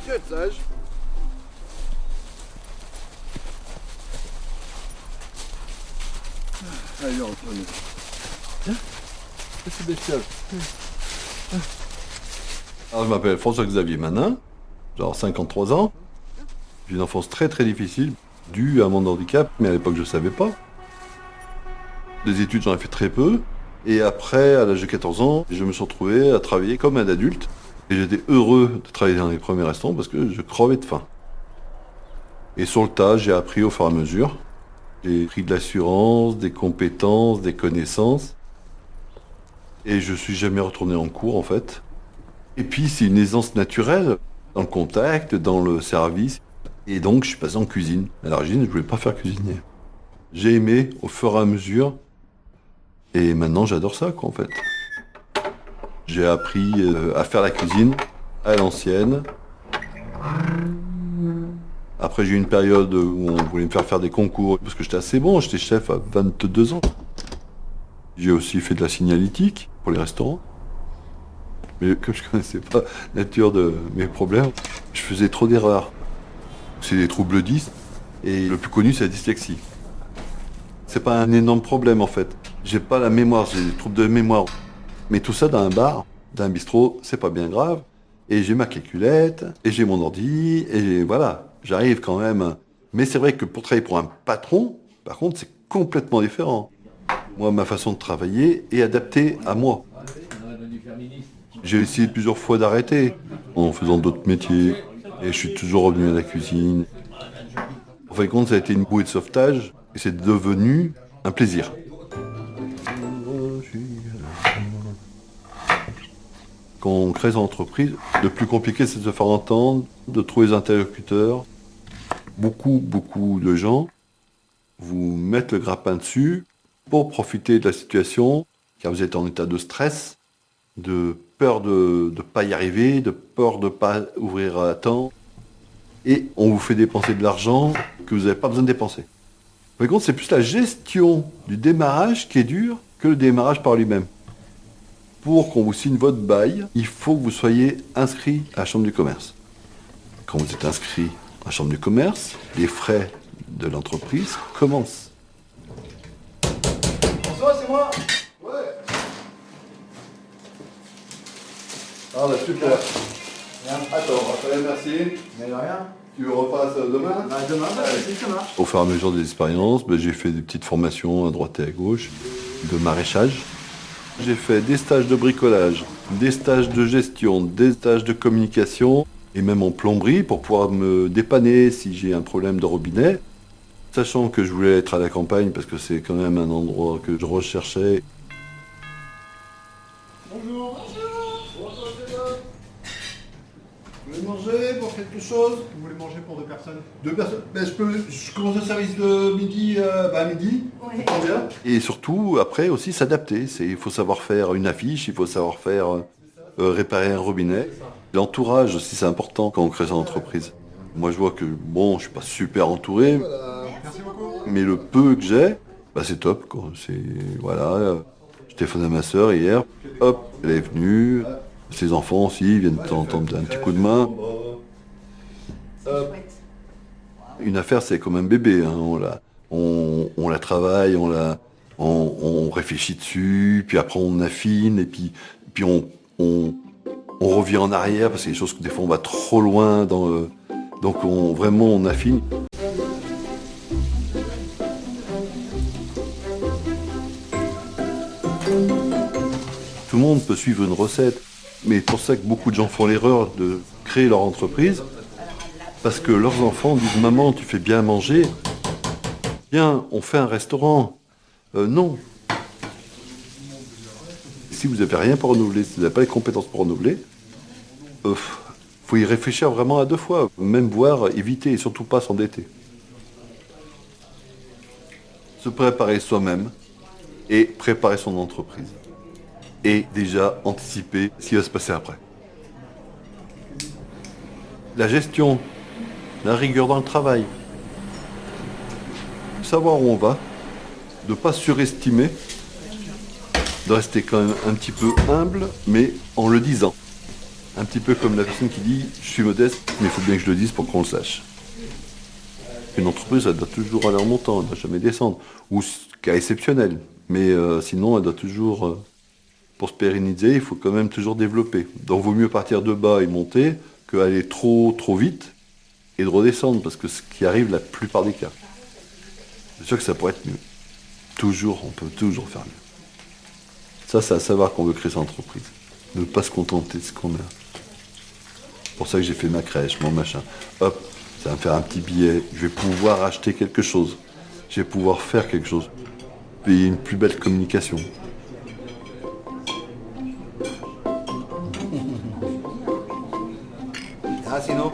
Tu es sage. Allez, Antoine. C'est bestial. Alors, je m'appelle François-Xavier Manin, j'ai 53 ans. J'ai une enfance très très difficile, due à mon handicap, mais à l'époque je ne savais pas. Des études, j'en ai fait très peu. Et après, à l'âge de 14 ans, je me suis retrouvé à travailler comme un adulte. Et j'étais heureux de travailler dans les premiers restaurants parce que je crevais de faim. Et sur le tas, j'ai appris au fur et à mesure. J'ai pris de l'assurance, des compétences, des connaissances. Et je suis jamais retourné en cours en fait. Et puis c'est une aisance naturelle dans le contact, dans le service. Et donc je suis passé en cuisine. À l'origine, je voulais pas faire cuisinier. J'ai aimé au fur et à mesure. Et maintenant j'adore ça quoi en fait. J'ai appris à faire la cuisine à l'ancienne. Après j'ai eu une période où on voulait me faire des concours parce que j'étais assez bon, j'étais chef à 22 ans. J'ai aussi fait de la signalétique pour les restaurants. Mais comme je connaissais pas la nature de mes problèmes, je faisais trop d'erreurs. C'est des troubles 10 et le plus connu c'est la dyslexie. C'est pas un énorme problème en fait. J'ai pas la mémoire, j'ai des troubles de mémoire. Mais tout ça dans un bar, dans un bistrot, c'est pas bien grave. Et j'ai ma calculette, et j'ai mon ordi, et voilà, j'arrive quand même. Mais c'est vrai que pour travailler pour un patron, par contre, c'est complètement différent. Moi, ma façon de travailler est adaptée à moi. J'ai essayé plusieurs fois d'arrêter en faisant d'autres métiers. Et je suis toujours revenu à la cuisine. En fin de compte, ça a été une bouée de sauvetage et c'est devenu un plaisir. Quand on crée son entreprise, le plus compliqué, c'est de se faire entendre, de trouver des interlocuteurs. Beaucoup de gens vous mettent le grappin dessus pour profiter de la situation, car vous êtes en état de stress, de peur de ne pas y arriver, de peur de ne pas ouvrir à temps. Et on vous fait dépenser de l'argent que vous n'avez pas besoin de dépenser. Par contre, c'est plus la gestion du démarrage qui est dure que le démarrage par lui-même. Pour qu'on vous signe votre bail, il faut que vous soyez inscrit à la Chambre du commerce. Quand vous êtes inscrit à la Chambre du commerce, les frais de l'entreprise commencent. François, c'est moi. Ouais. Ah bah super. Bien. Attends, merci. Mais de rien. Tu repasses demain? Bah, demain, ça marche. Au fur et à mesure des expériences, j'ai fait des petites formations à droite et à gauche, de maraîchage. J'ai fait des stages de bricolage, des stages de gestion, des stages de communication, et même en plomberie pour pouvoir me dépanner si j'ai un problème de robinet. Sachant que je voulais être à la campagne parce que c'est quand même un endroit que je recherchais. Bonjour. Vous voulez manger pour quelque chose? Vous voulez manger pour 2 personnes? 2 personnes. Ben, je commence le service de midi à midi. Ouais. Combien? Et surtout, après aussi s'adapter. Il faut savoir faire une affiche, il faut savoir faire réparer un robinet. L'entourage aussi, c'est important quand on crée son entreprise. Moi, je vois que, bon, je suis pas super entouré, Merci beaucoup. mais le peu que j'ai, c'est top, quoi. Voilà. Je téléphone à ma sœur hier, hop, elle est venue. Ses enfants aussi viennent t'entendre un petit coup de main. Chouette. Une affaire, c'est comme un bébé. Hein. On la travaille, on réfléchit dessus, puis après on affine, et puis on revient en arrière parce qu'il y a des choses que des fois on va trop loin donc vraiment on affine. Tout le monde peut suivre une recette, mais c'est pour ça que beaucoup de gens font l'erreur de créer leur entreprise, parce que leurs enfants disent « Maman, tu fais bien manger, viens, on fait un restaurant. » Non. Si vous n'avez rien pour renouveler, si vous n'avez pas les compétences pour renouveler, faut y réfléchir vraiment à 2 fois, même voire éviter et surtout pas s'endetter. Se préparer soi-même et préparer son entreprise. Et déjà anticiper ce qui va se passer après. La gestion, la rigueur dans le travail, savoir où on va, de ne pas surestimer, de rester quand même un petit peu humble, mais en le disant. Un petit peu comme la personne qui dit « je suis modeste, mais il faut bien que je le dise pour qu'on le sache ». Une entreprise, elle doit toujours aller en montant, elle ne doit jamais descendre. Ou cas exceptionnel. Mais sinon, elle doit toujours... pour se pérenniser, il faut quand même toujours développer. Donc, il vaut mieux partir de bas et monter qu'aller trop vite et de redescendre, parce que ce qui arrive la plupart des cas. C'est sûr que ça pourrait être mieux. Toujours, on peut toujours faire mieux. Ça, c'est à savoir qu'on veut créer cette entreprise. Ne pas se contenter de ce qu'on a. C'est pour ça que j'ai fait ma crèche, mon machin. Hop, ça va me faire un petit billet. Je vais pouvoir acheter quelque chose. Je vais pouvoir faire quelque chose. Et une plus belle communication. Ah, sinon